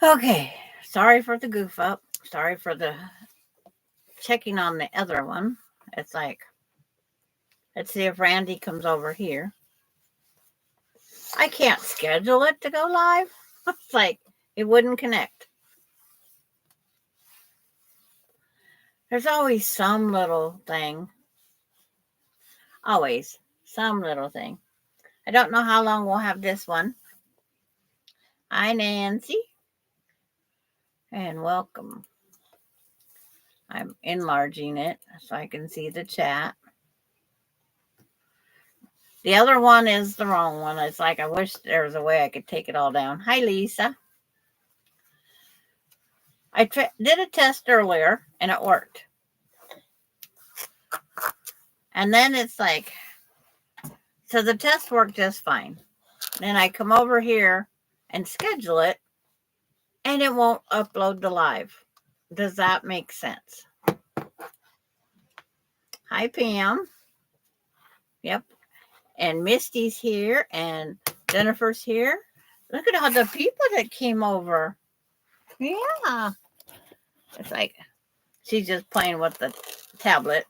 Okay, sorry for the goof up. Sorry for the checking on the other one. It's like, let's see if Randy comes over here. I can't schedule it to go live. It's like it wouldn't connect. There's always some little thing. Always some little thing. I don't know how long we'll have this one. Hi, Nancy. And welcome. I'm enlarging it so I can see the chat. The other one is the wrong one. It's like I wish there was a way I could take it all down. Hi, Lisa. I did a test earlier and it worked. And then it's like, so the test worked just fine. Then I come over here and schedule it and it won't upload the live. Does that make sense? Hi, Pam. Yep. And Misty's here and Jennifer's here. Look at all the people that came over. Yeah. It's like she's just playing with the tablet.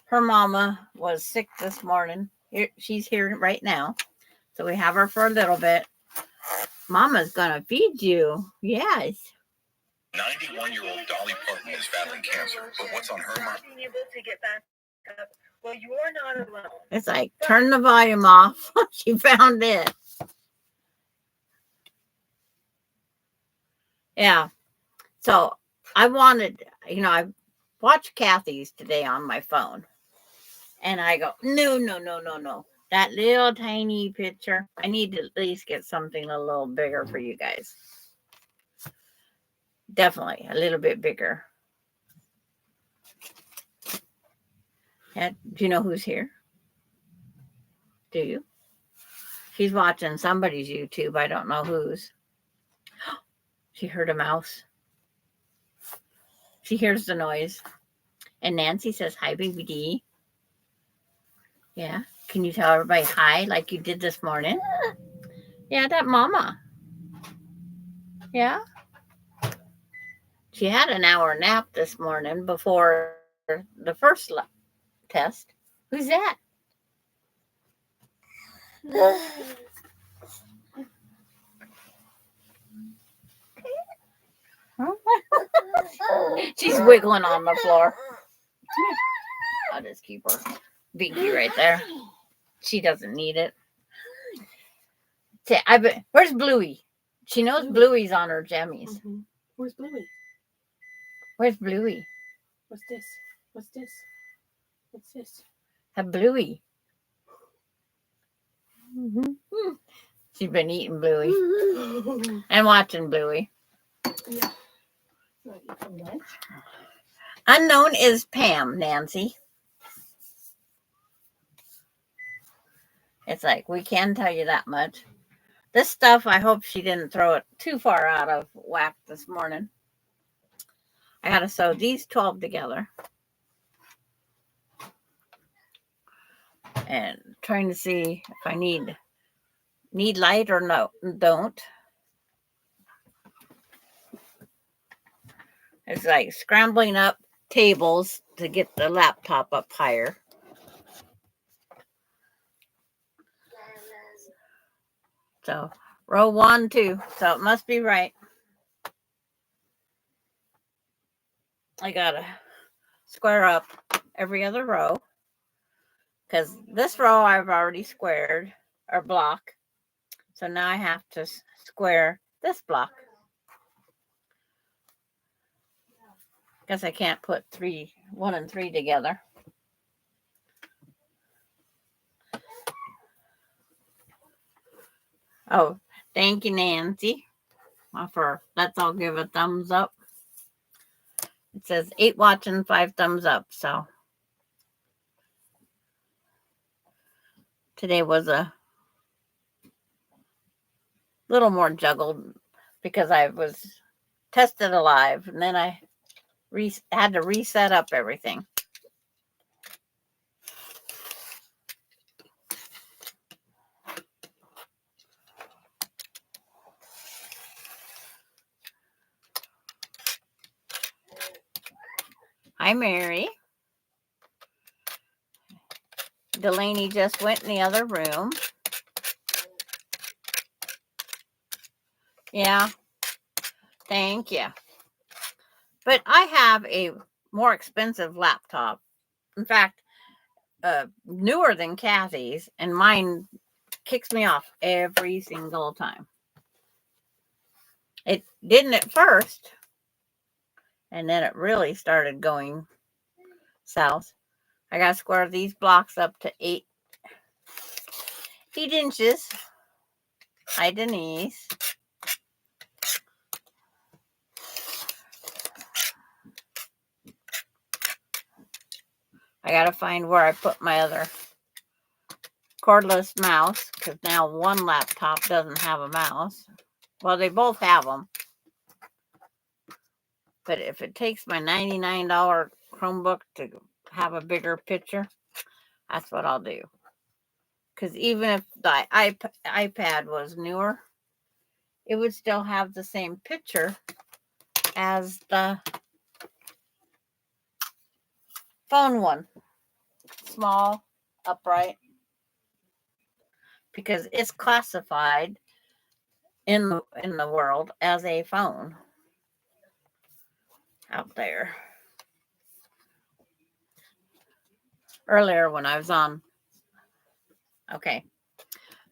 Her mama was sick this morning. She's here right now. So we have her for a little bit. Mama's going to feed you. Yes. 91-year-old Dolly Parton is battling cancer, but what's on her mind? Being able to get back up. Well, you're not alone. It's like, turn the volume off. She found it. Yeah. So I wanted, I watched Kathy's today on my phone. And I go, no. That little tiny picture. I need to at least get something a little bigger for you guys. Definitely a little bit bigger. Do you know who's here? Do you? She's watching somebody's YouTube. I don't know whose. She heard a mouse. She hears the noise. And Nancy says, hi, baby D. Yeah. Can you tell everybody hi like you did this morning? Yeah, that mama. Yeah. She had an hour nap this morning before the first test. Who's that? She's wiggling on the floor. I'll just keep her binky right there. She doesn't need it. Where's Bluey? She knows Bluey's on her jammies. Mm-hmm. Where's Bluey? Where's Bluey? What's this? What's this? What's this? A Bluey. Mm-hmm. She's been eating Bluey and watching Bluey. Yeah. Unknown is Pam, Nancy. It's like, we can tell you that much. This stuff, I hope she didn't throw it too far out of whack this morning. I got to sew these 12 together. And trying to see if I need light or no, don't. It's like scrambling up tables to get the laptop up higher. So row 1, 2. So it must be right. I gotta square up every other row because this row I've already squared or block. So now I have to square this block. Guess I can't put 1 and 3 together. Oh, thank you, Nancy. Let's all give a thumbs up. It says 8 watching, 5 thumbs up. So today was a little more juggled because I was tested alive and then I had to reset up everything. Hi, Mary. Delaney just went in the other room. Yeah, thank you. But I have a more expensive laptop. In fact, newer than Kathy's, and mine kicks me off every single time. It didn't at first, and then it really started going south. I got to square these blocks up to 8 inches. Hi, Denise. I got to find where I put my other cordless mouse, because now one laptop doesn't have a mouse. Well, they both have them. But if it takes my $99 Chromebook to have a bigger picture, that's what I'll do. Because even if the iPad was newer, it would still have the same picture as the phone one. Small, upright. Because it's classified in the world as a phone out there. Earlier when I was on, okay,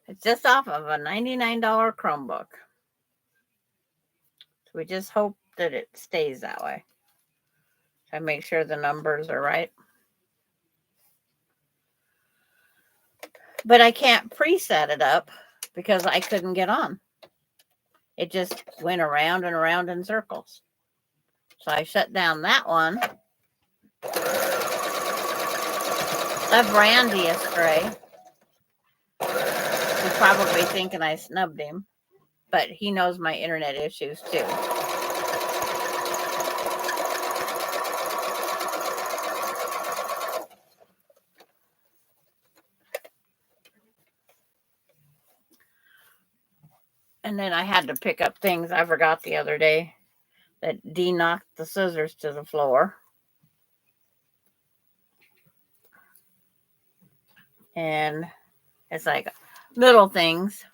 it's just off of a $99 Chromebook. So we just hope that it stays that way. I make sure the numbers are right. But I can't preset it up because I couldn't get on. It just went around and around in circles. So I shut down that one. Left Randy astray. He's probably thinking I snubbed him, but he knows my internet issues too. And then I had to pick up things I forgot the other day. That Dee knocked the scissors to the floor. And it's like little things.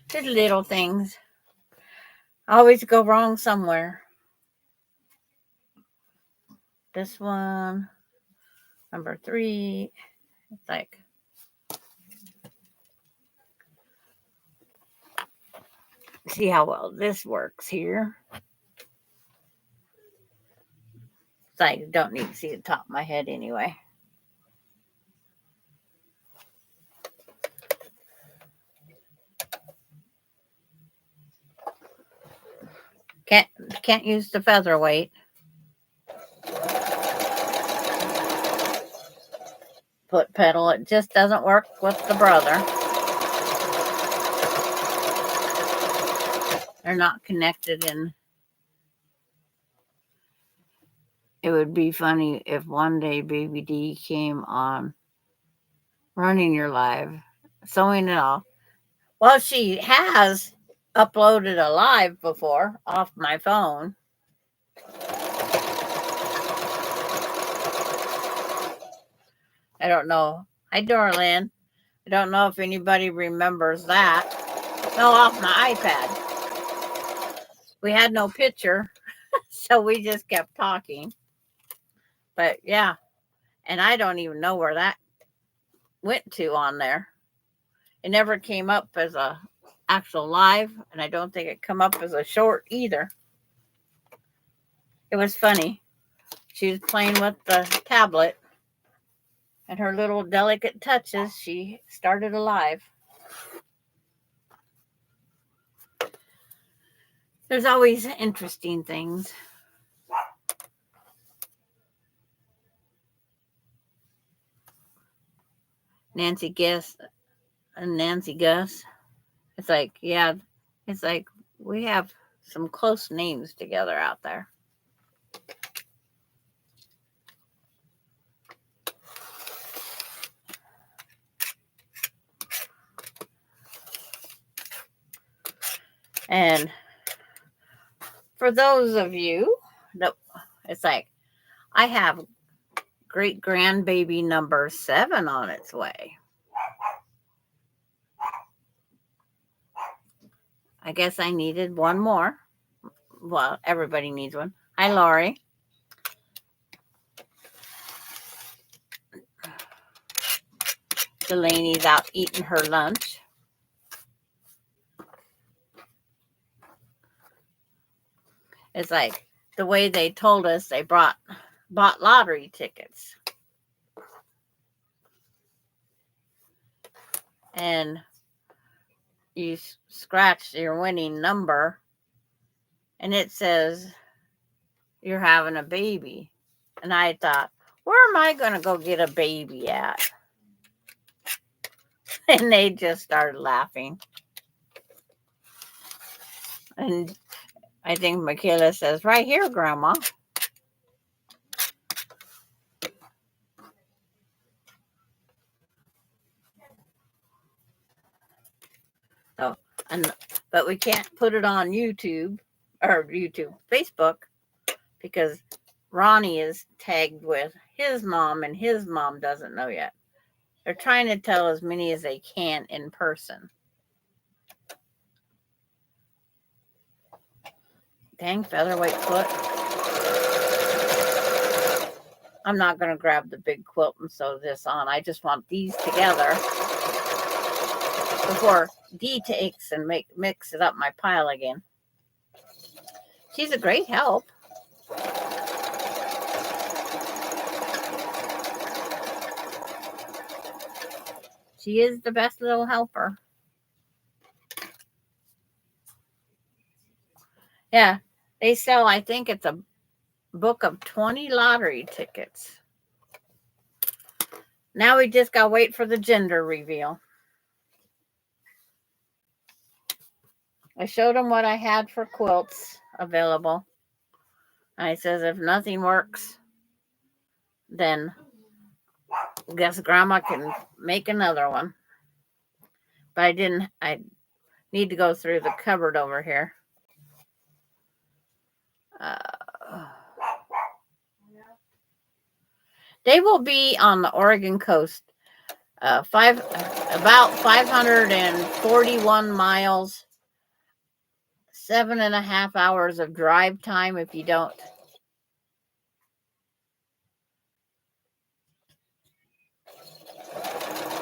Just little things. Always go wrong somewhere. This one, number 3. It's like, see how well this works here. It's like, don't need to see the top of my head anyway. Can't use the featherweight. Foot pedal, it just doesn't work with the brother. They're not connected, and it would be funny if one day Baby D came on Running Your Live, sewing it all. Well, she has uploaded a live before off my phone. I don't know. Hi, Dorlin. I don't know if anybody remembers that. No, off my iPad. We had no picture, so we just kept talking. But yeah, and I don't even know where that went to on there. It never came up as a actual live, and I don't think it come up as a short either. It was funny. She was playing with the tablet, and her little delicate touches, she started a live. There's always interesting things. Nancy Gus. It's like, yeah, it's like we have some close names together out there. And for those of you that it's like, I have great grandbaby number 7 on its way. I guess I needed one more. Well, everybody needs one. Hi, Lori. Delaney's out eating her lunch. It's like the way they told us they bought lottery tickets. And you scratch your winning number and it says you're having a baby. And I thought, where am I going to go get a baby at? And they just started laughing. And I think Michaela says, right here, Grandma. So, but we can't put it on YouTube or Facebook, because Ronnie is tagged with his mom and his mom doesn't know yet. They're trying to tell as many as they can in person. Dang, featherweight quilt. I'm not going to grab the big quilt and sew this on. I just want these together before Dee takes and mix it up my pile again. She's a great help. She is the best little helper. Yeah, they sell, I think it's a book of 20 lottery tickets. Now we just got to wait for the gender reveal. I showed them what I had for quilts available. I says, if nothing works, then I guess Grandma can make another one. But I need to go through the cupboard over here. They will be on the Oregon coast. About 541 miles, 7.5 hours of drive time if you don't.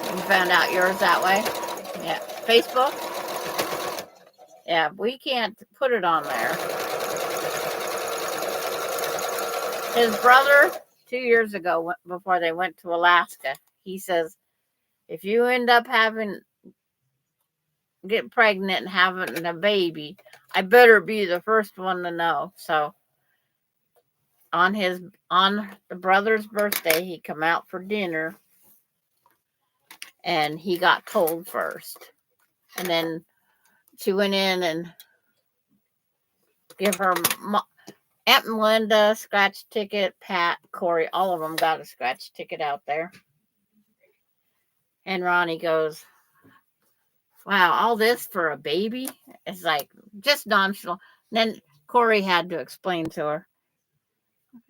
You found out yours that way? Yeah. Facebook? Yeah, we can't put it on there. His brother, 2 years ago, before they went to Alaska, he says, if you end up get pregnant and having a baby, I better be the first one to know. So on the brother's birthday, he come out for dinner and he got told first. And then she went in and give her Aunt Melinda scratch ticket, Pat, Corey, all of them got a scratch ticket out there. And Ronnie goes, wow, all this for a baby? It's like just nonchalant. And then Corey had to explain to her.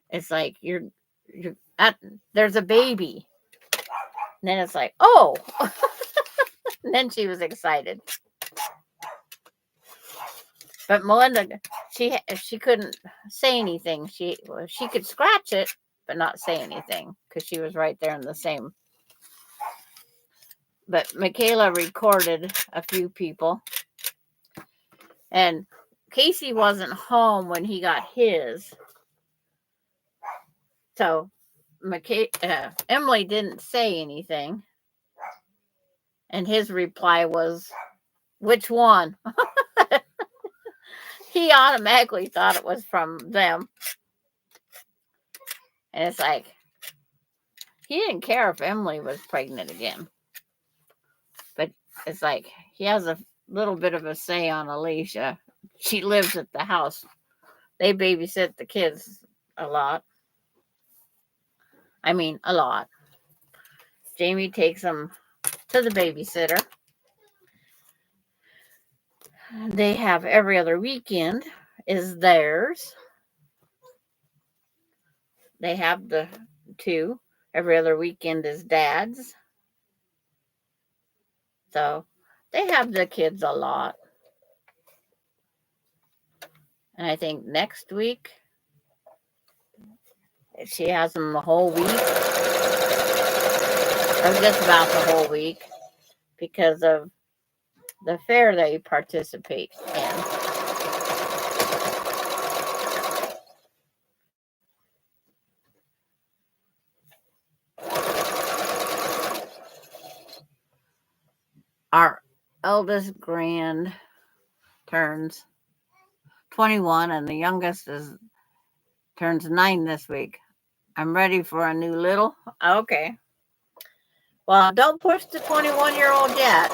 It's like there's a baby. And then it's like, oh. And then she was excited. But Melinda, she couldn't say anything. She could scratch it, but not say anything because she was right there in the same. But Michaela recorded a few people. And Casey wasn't home when he got his. So Emily didn't say anything. And his reply was, which one? He automatically thought it was from them. And it's like, he didn't care if Emily was pregnant again. But it's like, he has a little bit of a say on Alicia. She lives at the house. They babysit the kids a lot. I mean, a lot. Jamie takes them to the babysitter. They have every other weekend. is theirs. They have the two. Every other weekend is Dad's. So they have the kids a lot. And I think next week she has them the whole week, or just about the whole week, because of the fair they participate in. Our eldest grand turns 21, and the youngest turns 9 this week. I'm ready for a new little. Okay. Well, don't push the 21-year-old yet.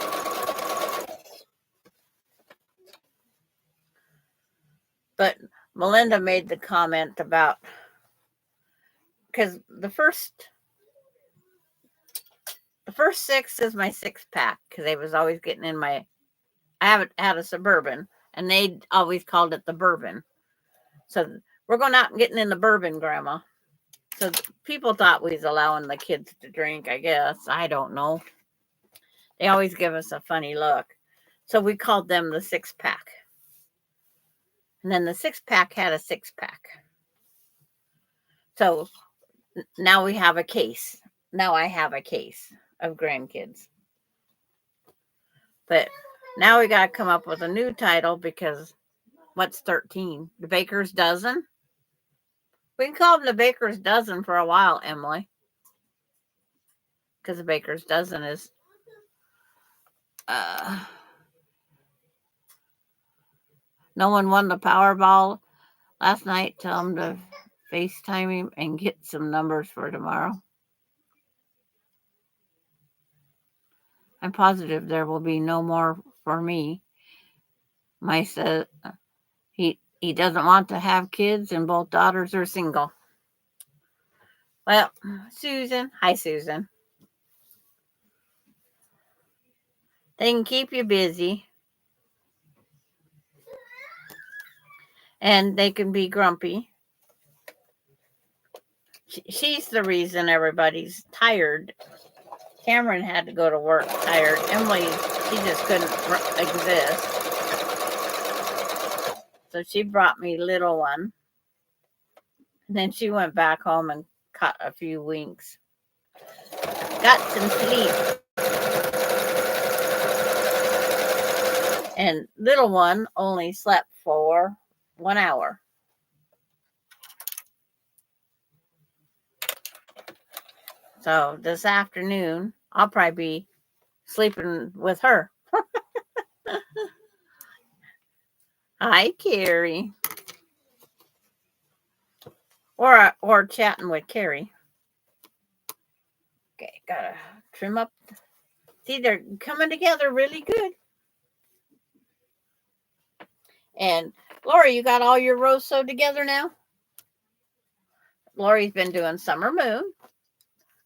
But Melinda made the comment about, because the first 6 is my 6-pack, because they was always getting in my. I haven't had a Suburban, and they always called it the bourbon. So we're going out and getting in the bourbon, Grandma. So people thought we was allowing the kids to drink, I guess. I don't know. They always give us a funny look. So we called them the 6-pack. And then the 6-pack had a 6-pack. So now we have a case. Now I have a case of grandkids. But now we got to come up with a new title, because what's 13? The Baker's Dozen? We can call them the Baker's Dozen for a while, Emily. Because the Baker's Dozen is no one won the Powerball last night. Tell them to FaceTime him and get some numbers for tomorrow. I'm positive there will be no more for me. My said he doesn't want to have kids, and both daughters are single. Well, Susan. Hi, Susan. They can keep you busy. And they can be grumpy. She's the reason everybody's tired. Cameron had to go to work tired. Emily, she just couldn't exist. So she brought me little one. And then she went back home and caught a few winks. Got some sleep. And little one only slept for 1 hour. So this afternoon, I'll probably be sleeping with her. Hi, Carrie. Or chatting with Carrie. Okay, gotta trim up. See, they're coming together really good. And Lori, you got all your rows sewed together now? Lori's been doing Summer Moon.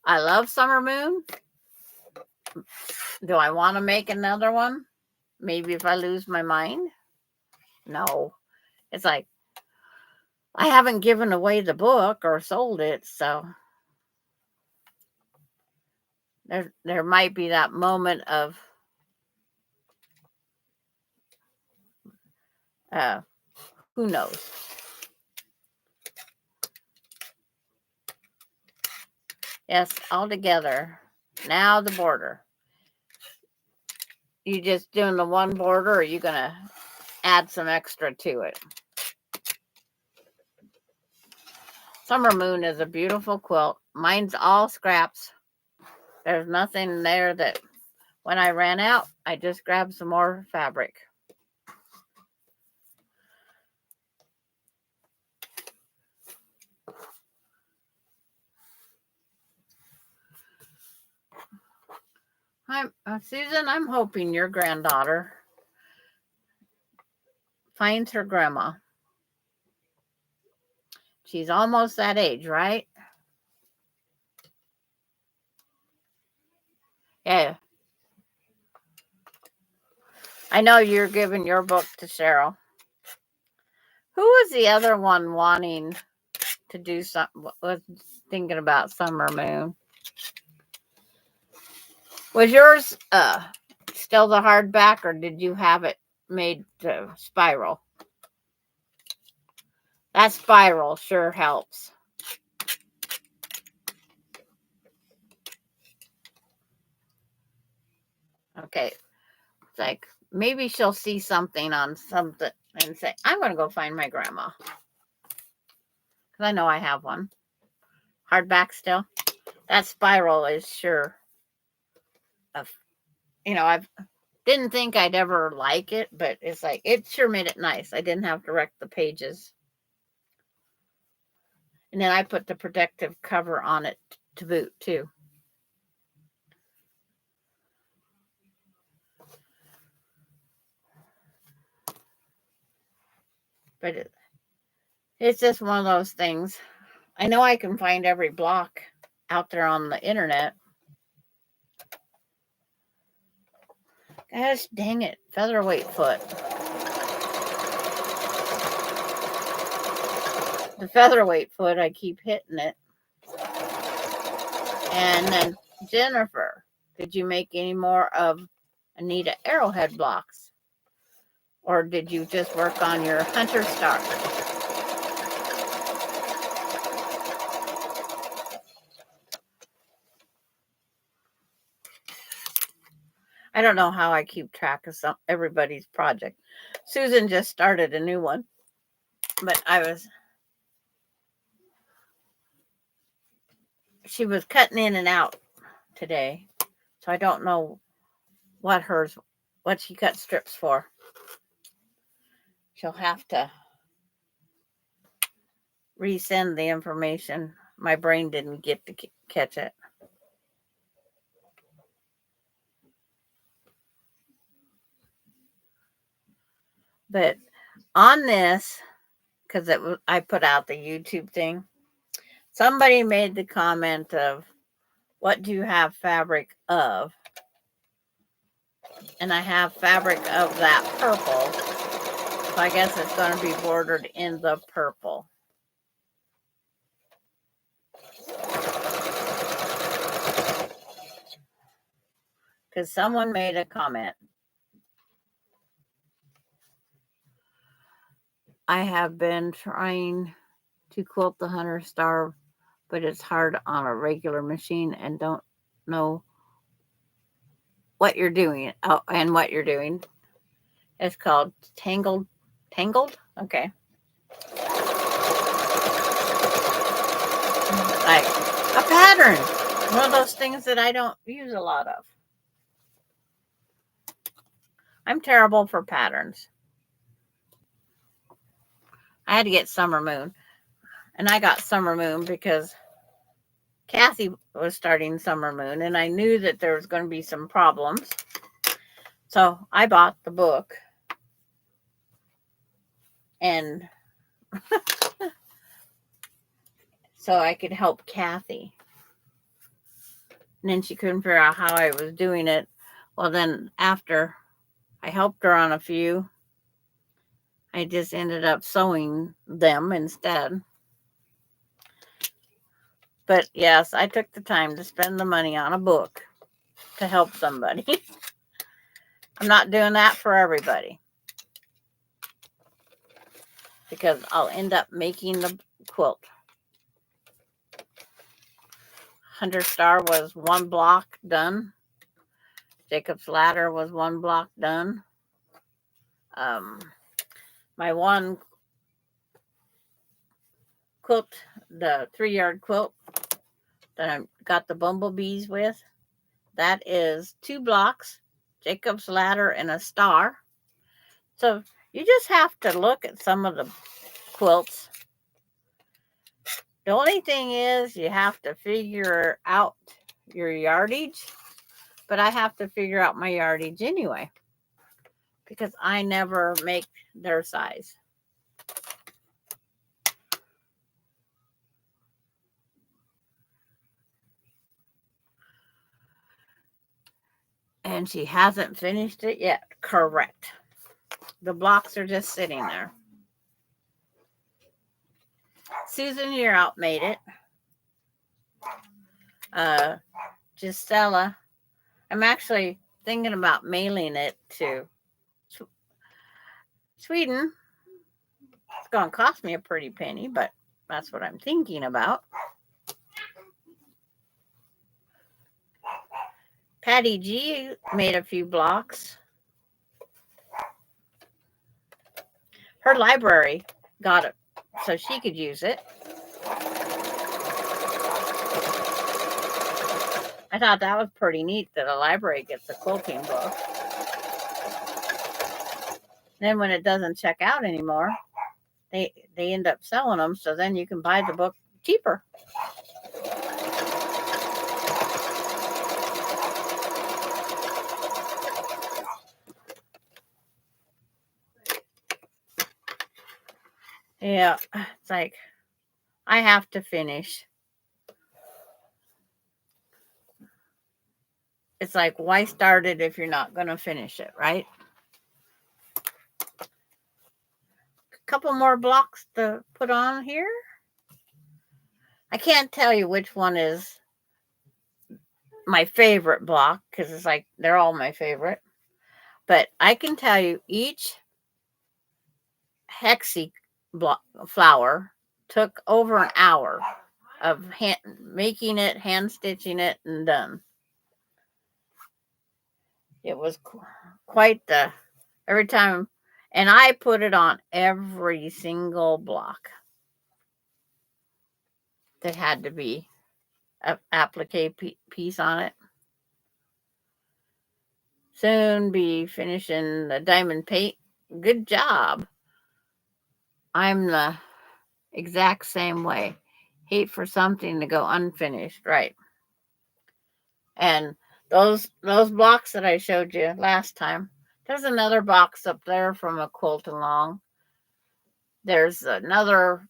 I love Summer Moon. Do I want to make another one? Maybe if I lose my mind? No. It's like, I haven't given away the book or sold it, so there might be that moment of who knows. Yes, all together. Now the border. You just doing the one border, or are you gonna add some extra to it? Summer Moon is a beautiful quilt. Mine's all scraps. There's nothing there that when I ran out, I just grabbed some more fabric. Susan, I'm hoping your granddaughter finds her grandma. She's almost that age, right? Yeah. I know you're giving your book to Cheryl. Who was the other one wanting to do something? Was thinking about Summer Moon. Was yours still the hardback, or did you have it made to spiral? That spiral sure helps. Okay. It's like maybe she'll see something on something and say, I'm going to go find my grandma. Because I know I have one. Hardback still. That spiral is sure. I didn't think I'd ever like it, but it's like, it sure made it nice. I didn't have to wreck the pages. And then I put the protective cover on it to boot too. But it's just one of those things. I know I can find every block out there on the internet. Gosh dang it, featherweight foot. The featherweight foot, I keep hitting it. And then Jennifer, did you make any more of Anita Arrowhead blocks? Or did you just work on your Hunter Star? I don't know how I keep track of everybody's project. Susan just started a new one, but she was cutting in and out today, so I don't know what she cut strips for. She'll have to resend the information. My brain didn't get to catch it. But on this, because I put out the YouTube thing, somebody made the comment of, what do you have fabric of? And I have fabric of that purple. So I guess it's going to be bordered in the purple. Because someone made a comment. I have been trying to quilt the Hunter Star, but it's hard on a regular machine and don't know what you're doing. Oh, and what you're doing. It's called Tangled? Okay. Like a pattern. One of those things that I don't use a lot of. I'm terrible for patterns. I had to get Summer Moon. And I got Summer Moon because Kathy was starting Summer Moon, and I knew that there was going to be some problems. So I bought the book. And so I could help Kathy. And then she couldn't figure out how I was doing it. Well, then after I helped her on a few, I just ended up sewing them instead. But yes, I took the time to spend the money on a book to help somebody. I'm not doing that for everybody, because I'll end up making the quilt. Hunter Star was 1 block done. Jacob's Ladder was 1 block done. My one quilt, the 3-yard quilt that I got the bumblebees with, that is 2 blocks, Jacob's Ladder, and a star. So you just have to look at some of the quilts. The only thing is you have to figure out your yardage, but I have to figure out my yardage anyway, because I never make their size. And she hasn't finished it yet. Correct. The blocks are just sitting there. Susan, you're outmade it. Gisela, I'm actually thinking about mailing it to Sweden. It's going to cost me a pretty penny, but that's what I'm thinking about. Patty G made a few blocks. Her library got it so she could use it. I thought that was pretty neat that a library gets a quilting book. Then when it doesn't check out anymore, they end up selling them, so then you can buy the book cheaper. Yeah, it's like I have to finish. It's like, why start it if you're not going to finish it, right? A couple more blocks to put on here. I can't tell you which one is my favorite block because it's like they're all my favorite. But I can tell you each hexie block flower took over an hour of making it, hand stitching it, and done. It was quite the every time, and I put it on every single block. There had to be an applique piece on it. Soon be finishing the diamond paint. Good job. I'm the exact same way. Hate for something to go unfinished, right? And those blocks that I showed you last time, there's another box up there from a quilt along. There's another,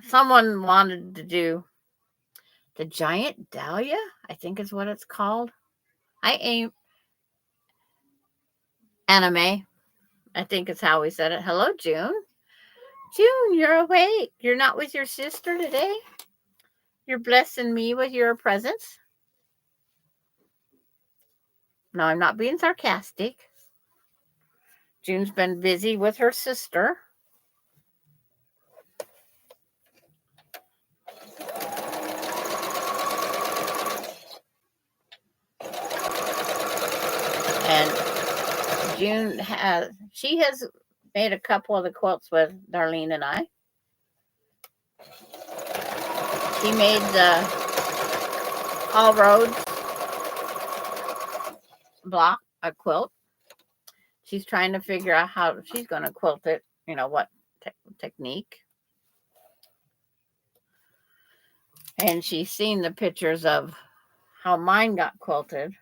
someone wanted to do the giant dahlia, I think is what it's called. Anime, I think is how we said it. Hello, June. June, you're awake. You're not with your sister today? You're blessing me with your presence? No, I'm not being sarcastic. June's been busy with her sister. And June has made a couple of the quilts with Darlene and I. She made the All Roads block, a quilt. She's trying to figure out how she's going to quilt it, what technique. And she's seen the pictures of how mine got quilted.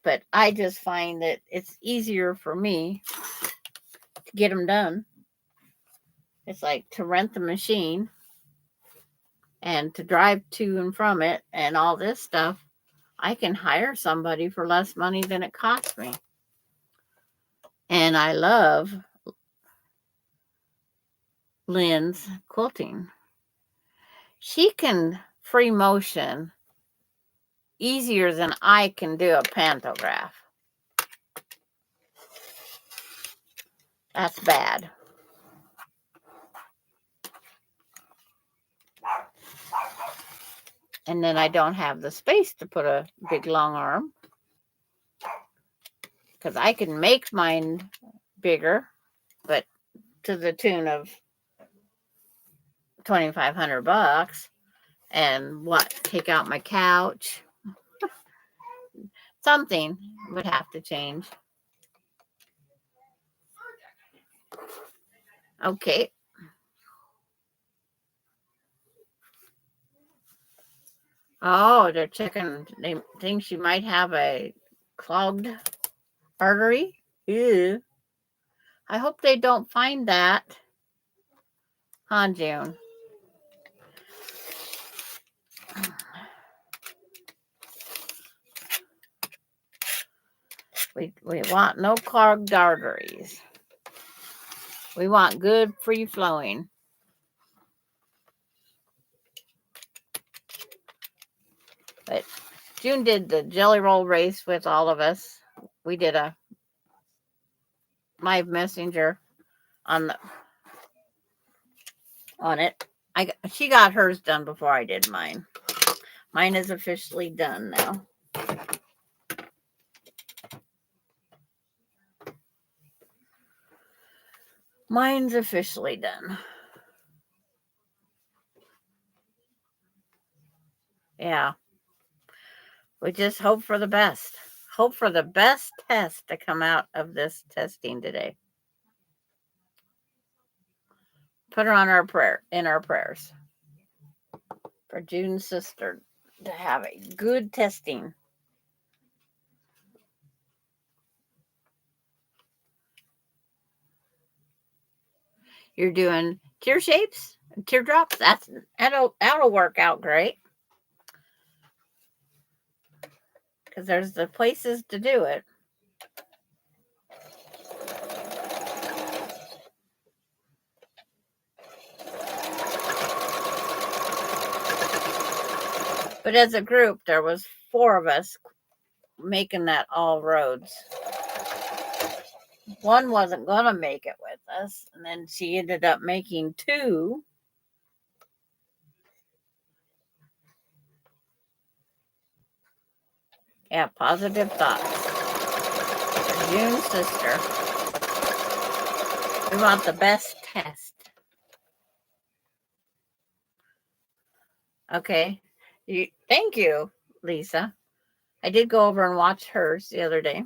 But I just find that it's easier for me to get them done. It's like to rent the machine and to drive to and from it and all this stuff. I can hire somebody for less money than it costs me. And I love Lynn's quilting. She can free motion easier than I can do a pantograph. That's bad. And then I don't have the space to put a big long arm. Because I can make mine bigger, but to the tune of $2,500. And take out my couch. Something would have to change. Okay. Oh, they're checking. They think she might have a clogged artery. Ew. I hope they don't find that. Huh, June? We want no clogged arteries. We want good free flowing. But June did the jelly roll race with all of us. We did a live messenger on it. She got hers done before I did mine. Mine is officially done now. Mine's officially done. Yeah. We just hope for the best. Hope for the best test to come out of this testing today. Put her on in our prayers for June's sister to have a good testing. You're doing tear shapes, teardrops. That'll work out great because there's the places to do it. But as a group, there was 4 of us making that all roads. One wasn't going to make it with us, and then she ended up making 2. Yeah, positive thoughts. June's sister. We want the best test. Okay. Thank you, Lisa. I did go over and watch hers the other day.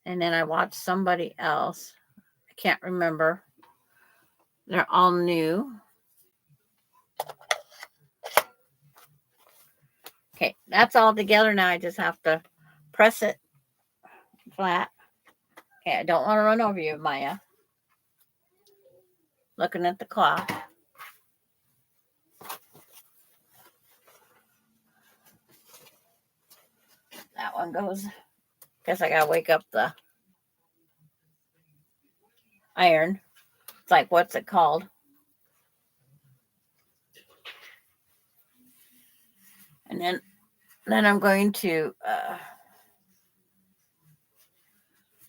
And then I watched somebody else. I can't remember. They're all new. Okay, that's all together now. I just have to press it flat. Okay, I don't want to run over you, Maya. Looking at the clock. That one goes. Guess I gotta wake up the iron. It's like, what's it called? And then I'm going to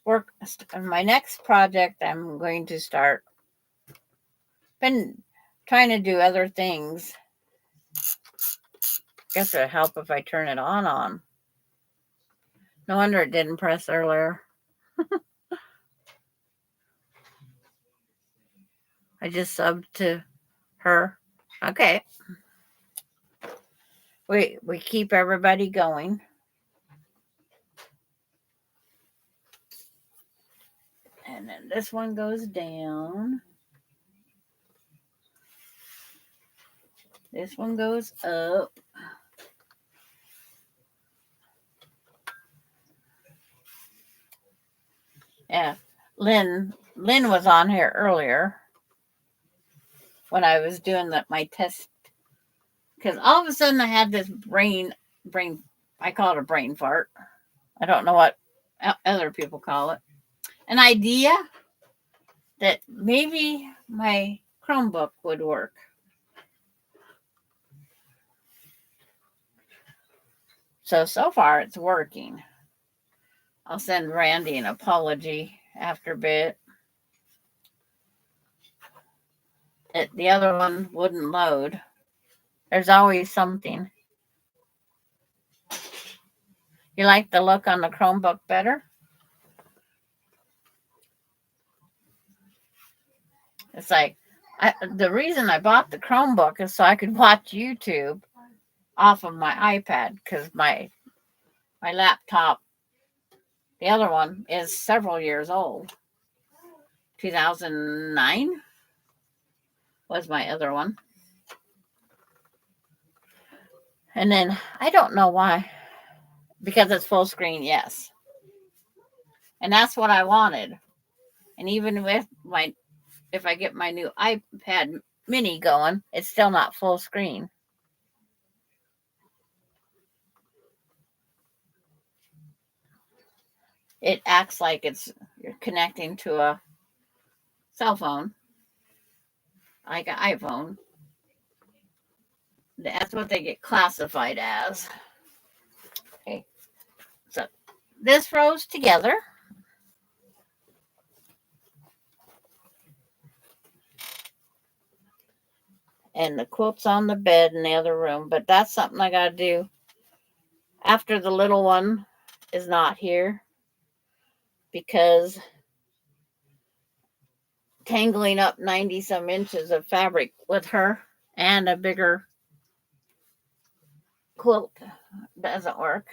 work on my next project. I'm going to start. Been trying to do other things. Guess it'd help if I turn it on. No wonder it didn't press earlier. I just subbed to her. Okay. We keep everybody going. And then this one goes down. This one goes up. Yeah. Lynn was on here earlier when I was doing my test. Because all of a sudden I had this brain, I call it a brain fart. I don't know what other people call it. An idea that maybe my Chromebook would work. So far it's working. I'll send Randy an apology after a bit. The other one wouldn't load. There's always something. You like the look on the Chromebook better? It's like, the reason I bought the Chromebook is so I could watch YouTube off of my iPad, because my laptop, the other one, is several years old. 2009 was my other one. And then I don't know why. Because it's full screen, yes. And that's what I wanted. And even with if I get my new iPad mini going, it's still not full screen. It acts like it's you're connecting to a cell phone, like an iPhone. That's what they get classified as. Okay, so this rows together. And the quilt's on the bed in the other room, but that's something I got to do after the little one is not here, because tangling up 90 some inches of fabric with her and a bigger quilt doesn't work.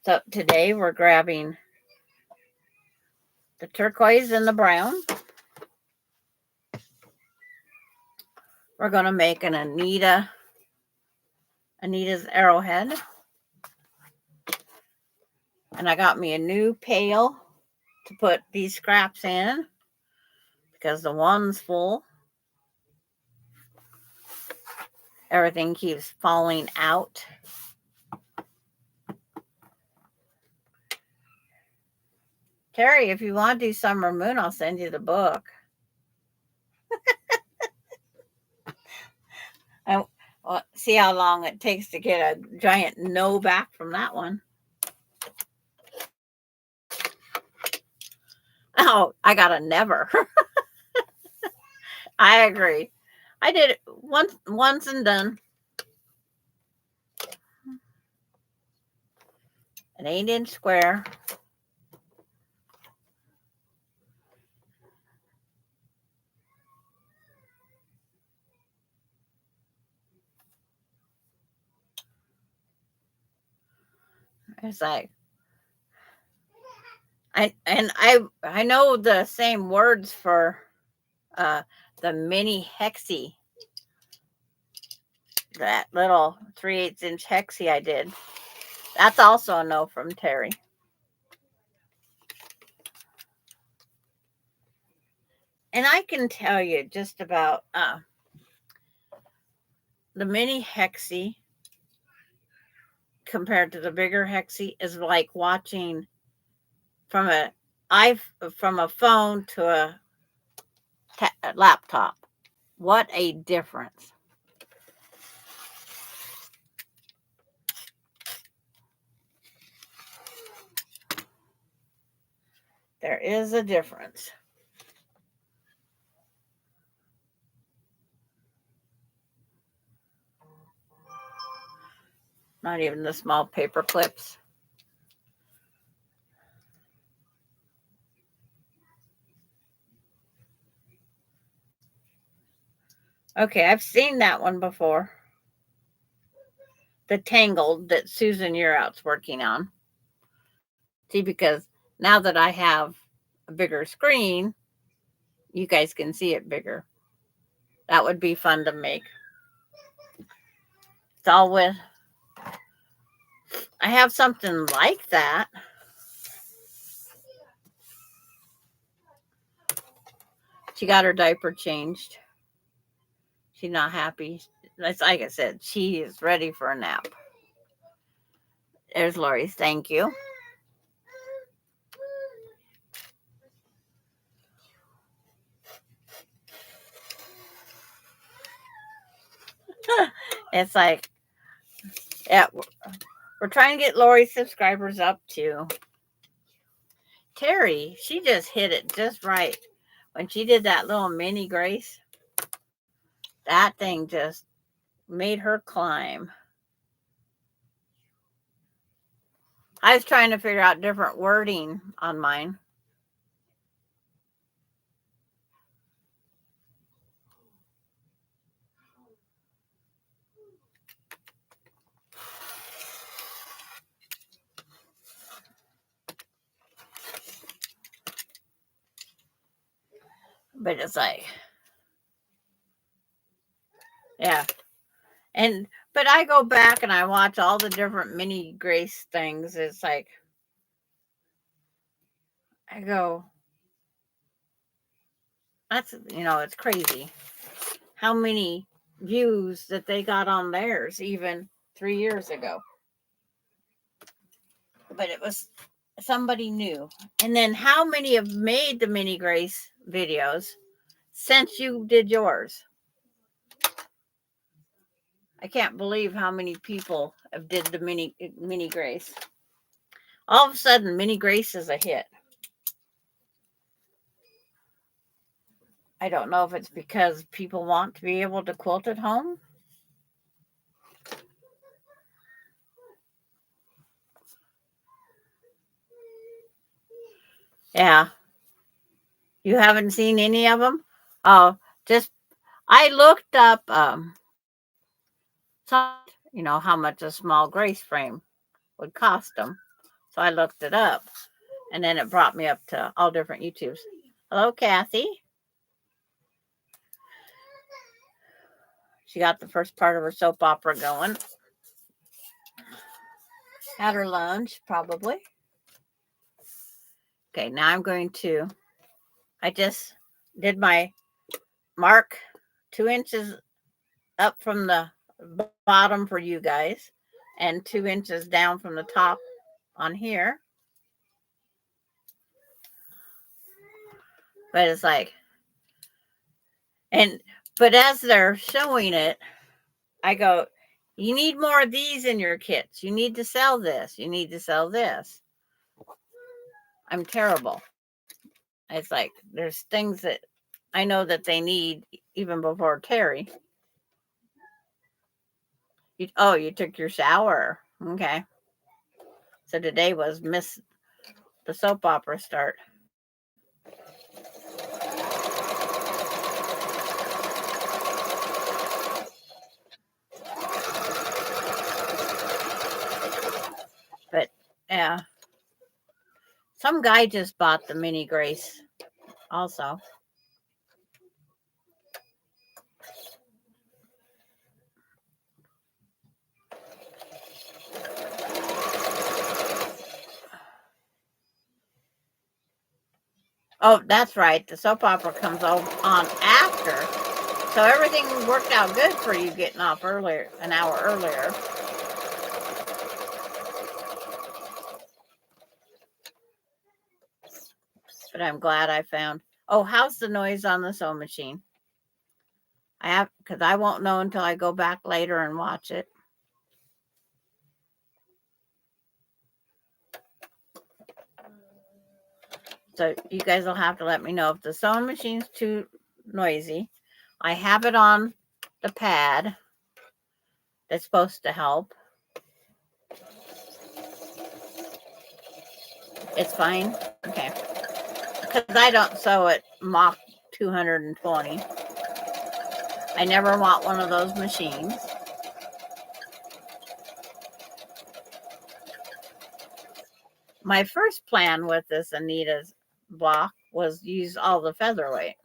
So today we're grabbing the turquoise and the brown. We're going to make an Anita's arrowhead. And I got me a new pail to put these scraps in because the one's full. Everything keeps falling out. Terry, if you want to do Summer Moon, I'll send you the book. I see how long it takes to get a giant no back from that one. Oh, I got a never. I agree. I did it once and done. An 8-inch square. It's like I know the same words for the mini hexie. That little 3/8 inch hexie I did. That's also a no from Terry. And I can tell you just about the mini hexie compared to the bigger hexie is like watching from a phone to a laptop. What a difference. There is a difference. Not even the small paper clips. Okay, I've seen that one before. The Tangled that Susan Yearout's working on. See, because now that I have a bigger screen, you guys can see it bigger. That would be fun to make. It's all with, I have something like that. She got her diaper changed. She's not happy. That's like I said, she is ready for a nap. There's Lori's. Thank you. It's like, yeah, we're trying to get Lori's subscribers up too. Terry, she just hit it just right. When she did that little mini Grace, that thing just made her climb. I was trying to figure out different wording on mine. But it's like, yeah. But I go back and I watch all the different mini Grace things. It's like, I go, that's, it's crazy how many views that they got on theirs even 3 years ago. but it was somebody new. And then how many have made the Mini Grace videos since you did yours? I can't believe how many people have did the Mini Grace. All of a sudden, Mini Grace is a hit. I don't know if it's because people want to be able to quilt at home. Yeah. You haven't seen any of them? Oh, just I looked up how much a small Grace frame would cost them. So I looked it up, and then it brought me up to all different YouTubes. Hello, Kathy. She got the first part of her soap opera going. Had her lunch, probably. Okay, now I just did my mark 2 inches up from the bottom for you guys and 2 inches down from the top on here. But it's like, but as they're showing it, I go, you need more of these in your kits. You need to sell this. You need to sell this. I'm terrible. It's like, there's things that I know that they need even before Terry. You took your shower. Okay. So today was miss the soap opera start. But yeah. Some guy just bought the Mini Grace also. Oh, that's right. The soap opera comes on after. So everything worked out good for you getting off earlier, an hour earlier. But I'm glad I found. Oh, how's the noise on the sewing machine? Because I won't know until I go back later and watch it. So you guys will have to let me know if the sewing machine's too noisy. I have it on the pad that's supposed to help. It's fine? Okay. Because I don't sew at Mach 220. I never want one of those machines. My first plan with this Anita's block was use all the featherweight.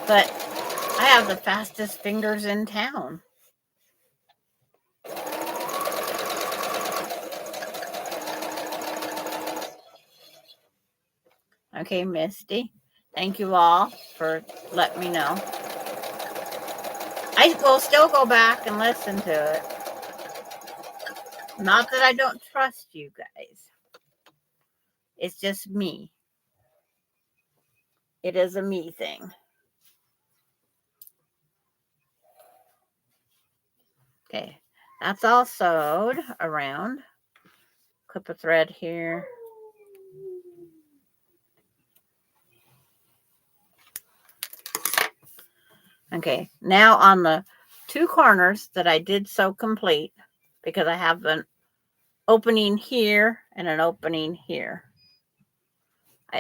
But I have the fastest fingers in town. Okay, Misty. Thank you all for letting me know. I will still go back and listen to it. Not that I don't trust you guys. It's just me. It is a me thing. Okay, that's all sewed around. Clip a thread here. Okay, now on the 2 corners that I did sew complete, because I have an opening here and an opening here.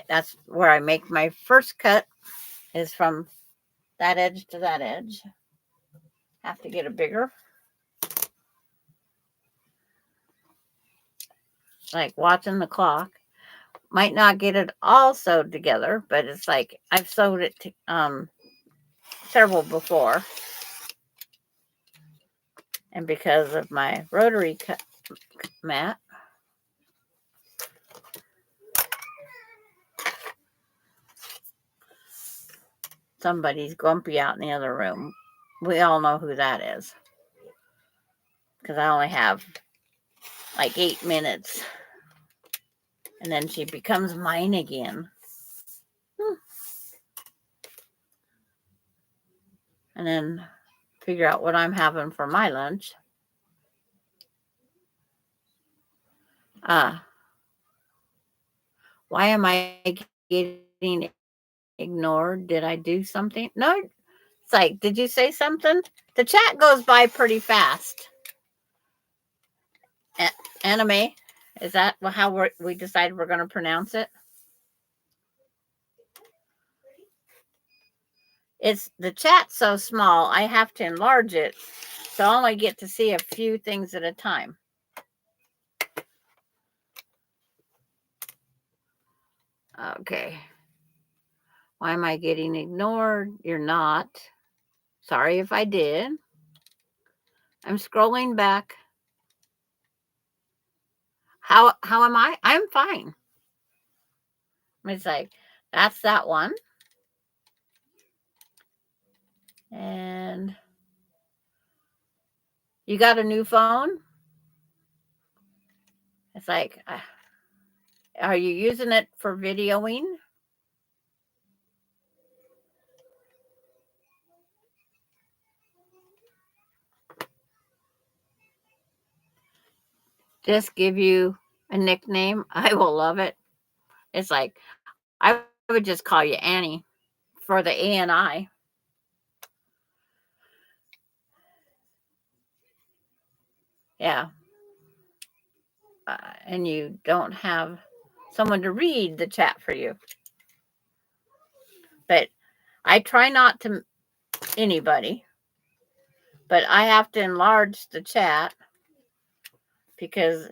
That's where I make my first cut, is from that edge to that edge. Have to get a bigger. Like watching the clock. Might not get it all sewed together, but it's like I've sewed it to, several before. And because of my rotary cut mat, somebody's grumpy out in the other room. We all know who that is. Because I only have like 8 minutes. And then she becomes mine again. And then figure out what I'm having for my lunch. Why am I getting ignored? Did I do something? No, it's like, did you say something? The chat goes by pretty fast. Anime, is that how we decided we're going to pronounce it? It's the chat's so small, I have to enlarge it, so I only get to see a few things at a time. Okay. Why am I getting ignored? You're not. Sorry if I did. I'm scrolling back. How am I? I'm fine. It's like, that's that one. And you got a new phone? It's like, are you using it for videoing? Just give you a nickname. I will love it. It's like, I would just call you Annie for the ANI. Yeah. And you don't have someone to read the chat for you. But I try not to anybody, but I have to enlarge the chat because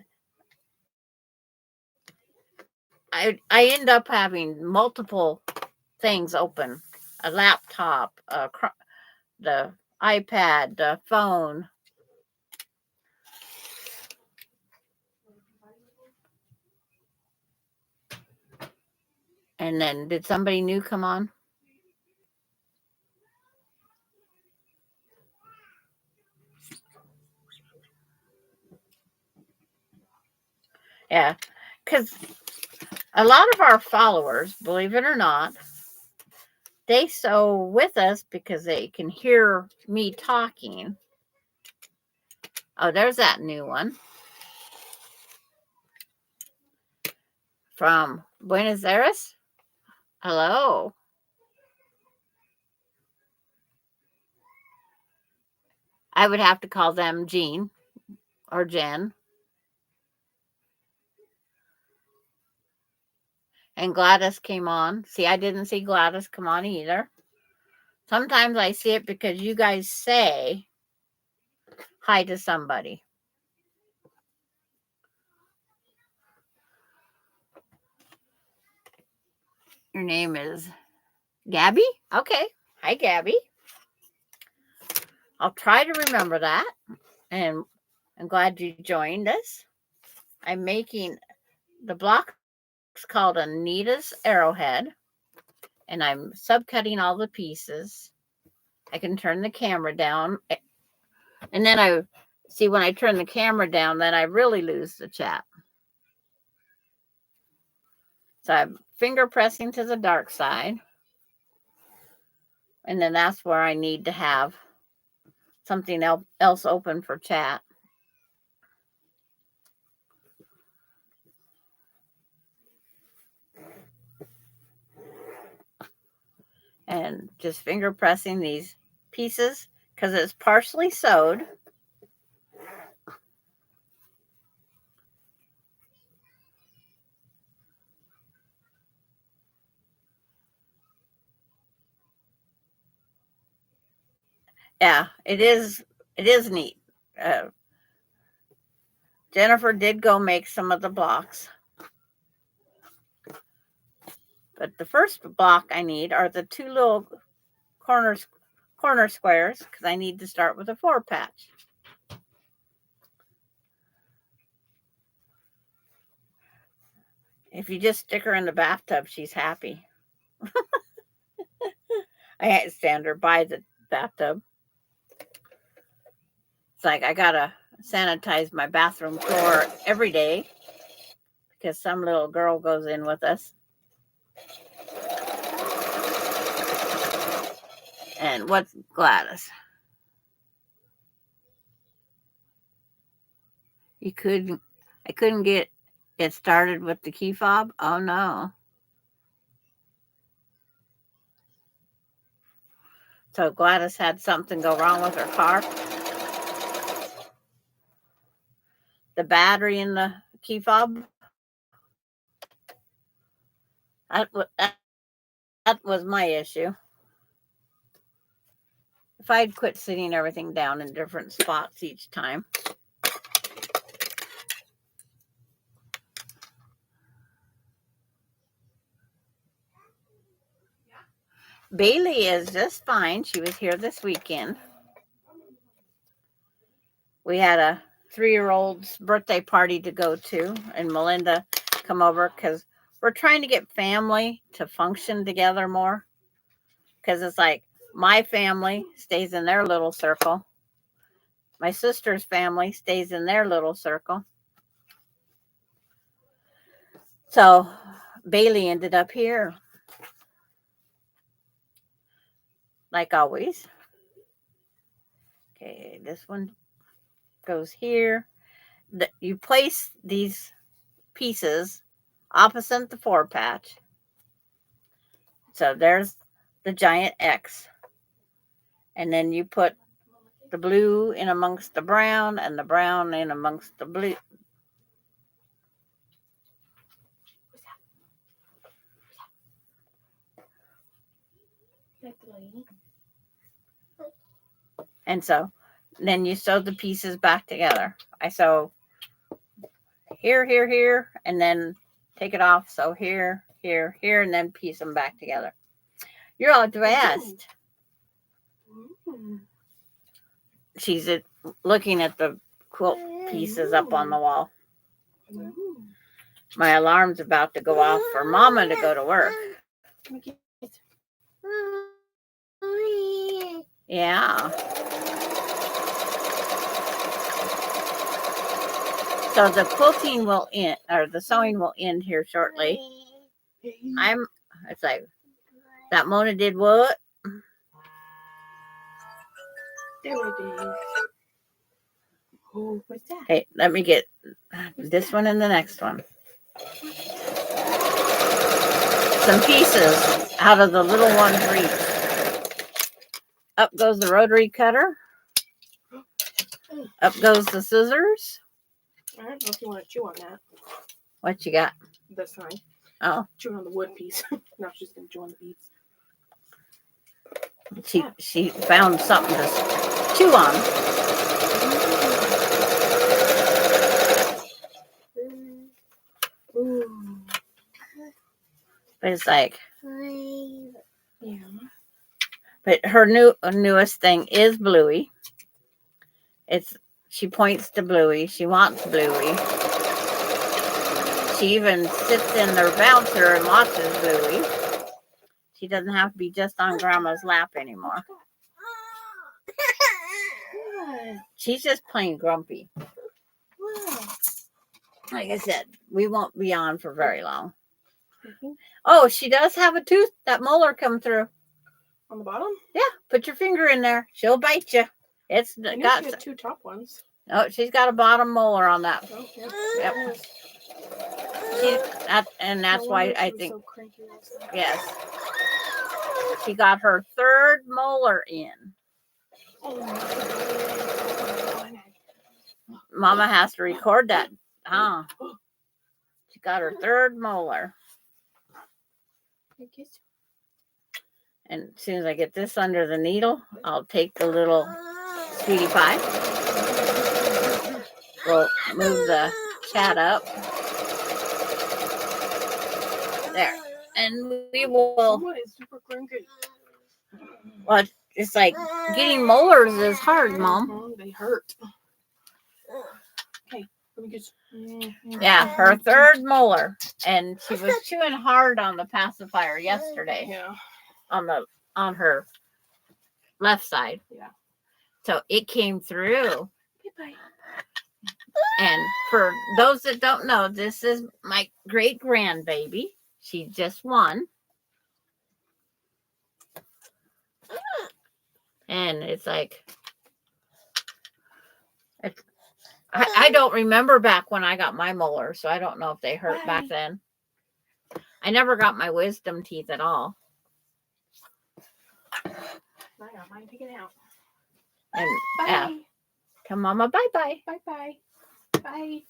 I end up having multiple things open, a laptop, the iPad, the phone. And then did somebody new come on? Yeah, because a lot of our followers, believe it or not, they sew with us because they can hear me talking. Oh, there's that new one from Buenos Aires. Hello. I would have to call them Jean or Jen. And Gladys came on. See, I didn't see Gladys come on either. Sometimes I see it because you guys say hi to somebody. Your name is Gabby? Okay. Hi, Gabby. I'll try to remember that. And I'm glad you joined us. I'm making the block called Anita's Arrowhead. And I'm subcutting all the pieces. I can turn the camera down. And then I see when I turn the camera down, then I really lose the chat. So I'm finger pressing to the dark side. And then that's where I need to have something else open for chat. And just finger pressing these pieces because it's partially sewed. Yeah, it is neat. Jennifer did go make some of the blocks. But the first block I need are the two little corner squares because I need to start with a 4 patch. If you just stick her in the bathtub, she's happy. I had to stand her by the bathtub. It's like I gotta sanitize my bathroom floor every day because some little girl goes in with us. And what's Gladys? I couldn't get it started with the key fob. Oh no. So Gladys had something go wrong with her car. The battery in the key fob. That was my issue. If I'd quit sitting everything down in different spots each time. Bailey is just fine. She was here this weekend. We had a 3-year-old's birthday party to go to, and Melinda come over because we're trying to get family to function together more. Because it's like my family stays in their little circle. My sister's family stays in their little circle. So Bailey ended up here. Like always. Okay, this one goes here. You place these pieces opposite the 4-patch. So there's the giant X. And then you put the blue in amongst the brown and the brown in amongst the blue. And so then you sew the pieces back together. I sew here, here, here, and then take it off. So here, here, here, and then piece them back together. You're all dressed. She's looking at the quilt pieces up on the wall. My alarm's about to go off for Mama to go to work. Yeah. So the quilting will end, or the sewing will end here shortly. It's like, that Mona did what? Oh, what's that? Okay, let me get this one and the next one. Some pieces out of the little one's reach. Up goes the rotary cutter. Up goes the scissors. I don't know if you want to chew on that. What you got? This time. Oh, Chewing on the wood piece. Now she's going to chew on the beads. she found something to chew on. Ooh. But it's like, Yeah. but her newest thing is Bluey. She points to Bluey. She wants Bluey. She even sits in their bouncer and watches Bluey. She doesn't have to be just on Grandma's lap anymore. She's just plain grumpy. Like I said, we won't be on for very long. Oh, she does have a tooth, that molar come through. On the bottom? Yeah, put your finger in there. She'll bite you. It's I knew got she had 2 top ones. Oh, she's got a bottom molar on that. Oh, yeah. Yep. That's why I think, so cranky last night. yes, she got her 3rd molar in. Oh, Mama has to record that. She got her 3rd molar. And as soon as I get this under the needle, I'll take the little sweetie pie. We'll move the chat up. There. And we will. What is super cranky? Well, it's like getting molars is hard, Mom. They hurt. Okay, let me get. Yeah, her 3rd molar. And she was chewing hard on the pacifier yesterday. Yeah. On her left side. Yeah. So it came through Bye-bye. And for those that don't know, this is my great grandbaby. She just won. And it's like, I don't remember back when I got my molars, so I don't know if they hurt back Bye. then. I never got my wisdom teeth at all. I got mine taken out. And Bye. tell Mama bye-bye. Bye-bye. Bye.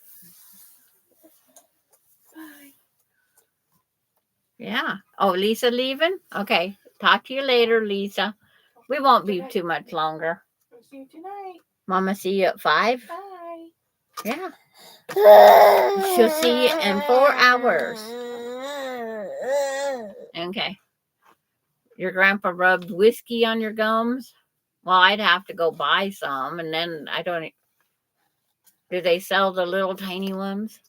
Bye. Yeah. Oh, Lisa leaving? Okay. Talk to you later, Lisa. We won't be too much longer. I'll see you tonight. Mama, see you at 5? Bye. Yeah. She'll see you in 4 hours. Okay. Your grandpa rubbed whiskey on your gums? Well, I'd have to go buy some, and then I don't. Do they sell the little tiny ones?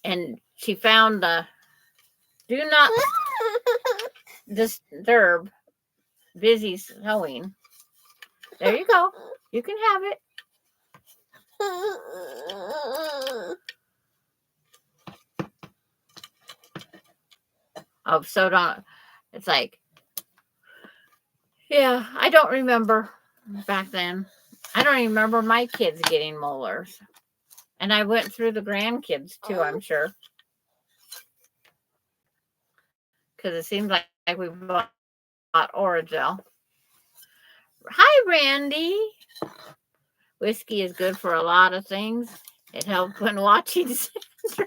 And she found the do not disturb busy sewing. There you go. You can have it. Oh, so don't. It's like, yeah, I don't remember back then. I don't even remember my kids getting molars. And I went through the grandkids too, I'm sure. Because it seems like we bought Orajel. Hi, Randy. Whiskey is good for a lot of things. It helps when watching Sandra.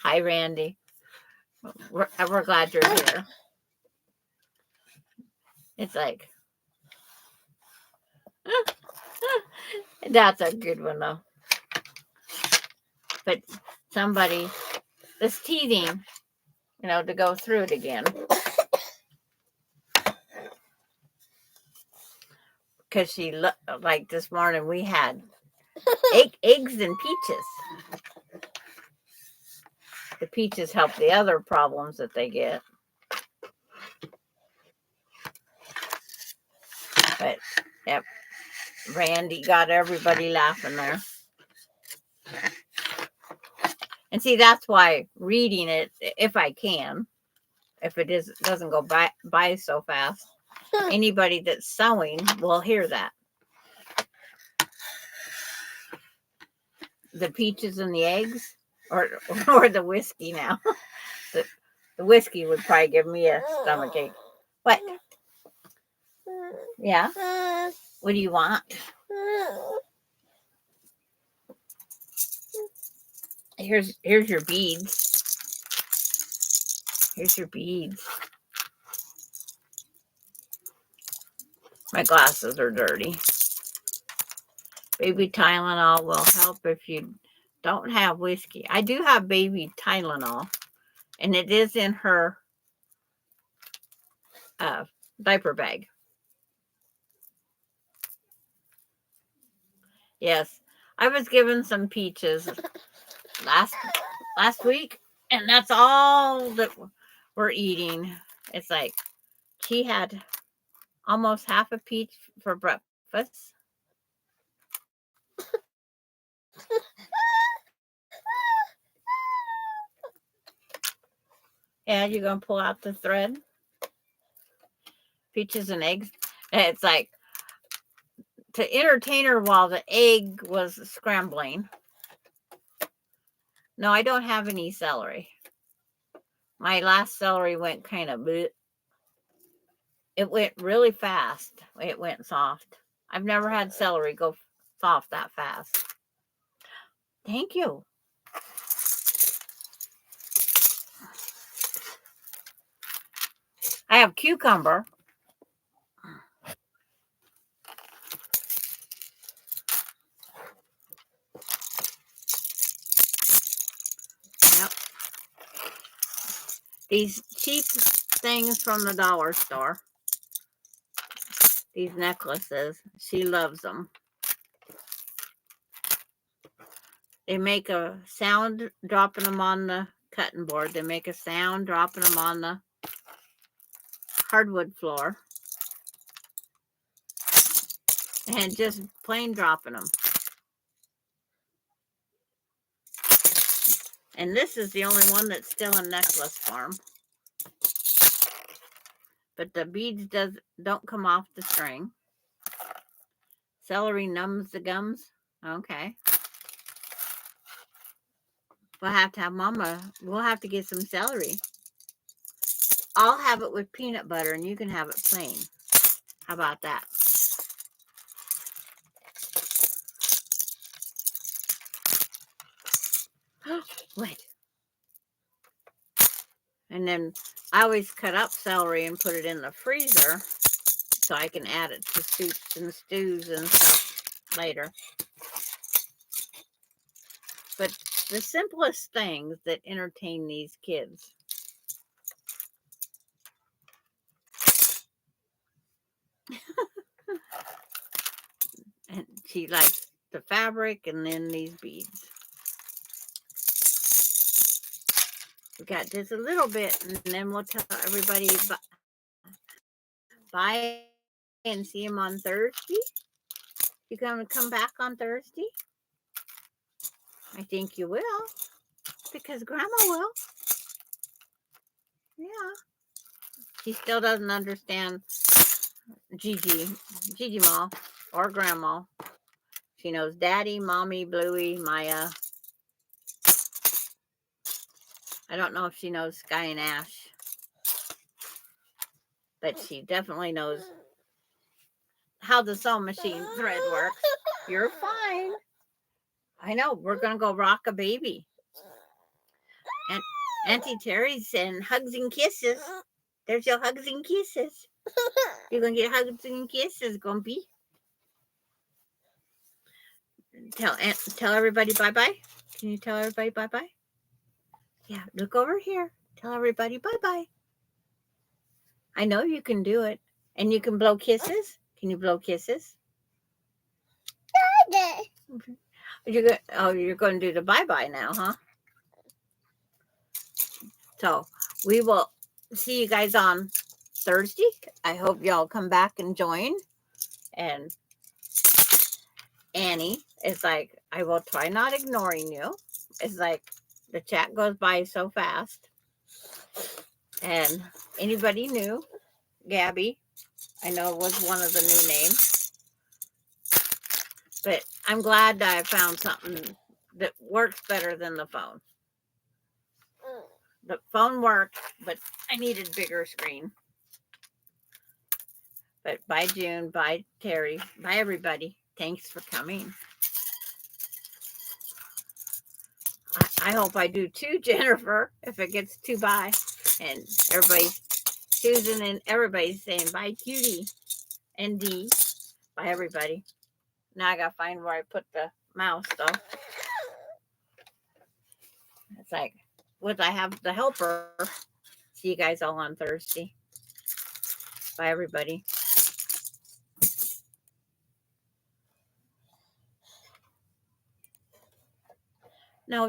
Hi, Randy. We're glad you're here. It's like, that's a good one, though. But somebody, this teething, to go through it again. Because she, like this morning, we had eggs and peaches. The peaches help the other problems that they get. But, yep, Randy got everybody laughing there. And see, that's why reading it, if I can, if it doesn't go by so fast, anybody that's sewing will hear that. The peaches and the eggs, or the whiskey now. The whiskey would probably give me a stomachache. What? Yeah? What do you want? Here's your beads. Here's your beads. My glasses are dirty. Baby Tylenol will help if you don't have whiskey. I do have baby Tylenol, and it is in her diaper bag. Yes, I was given some peaches last week, and that's all that we're eating. It's like she had almost half a peach for breakfast. And you're going to pull out the thread. Peaches and eggs. And it's like to entertain her while the egg was scrambling. No, I don't have any celery. My last celery went kind of bleh. It went really fast. It went soft. I've never had celery go soft that fast. Thank you. I have cucumber. Yep. These cheap things from the dollar store. These necklaces. She loves them. They make a sound dropping them on the cutting board. They make a sound dropping them on the hardwood floor. And just plain dropping them. And this is the only one that's still in necklace form. But the beads don't come off the string. Celery numbs the gums. Okay. We'll have to have Mama. We'll have to get some celery. I'll have it with peanut butter and you can have it plain. How about that? Wait. And then I always cut up celery and put it in the freezer so I can add it to soups and stews and stuff later. But the simplest things that entertain these kids. And she likes the fabric and then these beads. We got just a little bit and then we'll tell everybody bye and see him on Thursday. You gonna come back on Thursday? I think you will, because Grandma will. Yeah. She still doesn't understand Gigi Ma, or Grandma. She knows Daddy, Mommy, Bluey, Maya. I don't know if she knows Sky and Ash, but she definitely knows how the sewing machine thread works. You're fine. I know. We're going to go rock a baby. And Auntie Terry's saying hugs and kisses. There's your hugs and kisses. You're going to get hugs and kisses, Gumpy. Tell everybody bye-bye. Can you tell everybody bye-bye? Yeah, look over here. Tell everybody bye-bye. I know you can do it. And you can blow kisses. Can you blow kisses? You're going to do the bye-bye now, huh? So we will see you guys on Thursday. I hope y'all come back and join. And Annie is like, I will try not ignoring you. It's like the chat goes by so fast. And anybody new? Gabby, I know was one of the new names. But I'm glad that I found something that works better than the phone. The phone worked, but I needed bigger screen. But bye, June. Bye, Terry. Bye, everybody. Thanks for coming. I hope I do too, Jennifer, if it gets too bye. And everybody's, Susan and everybody's saying bye, Cutie. And Dee. Bye, everybody. Now I got to find where I put the mouse, though. It's like, would I have the helper? See you guys all on Thursday. Bye, everybody. No,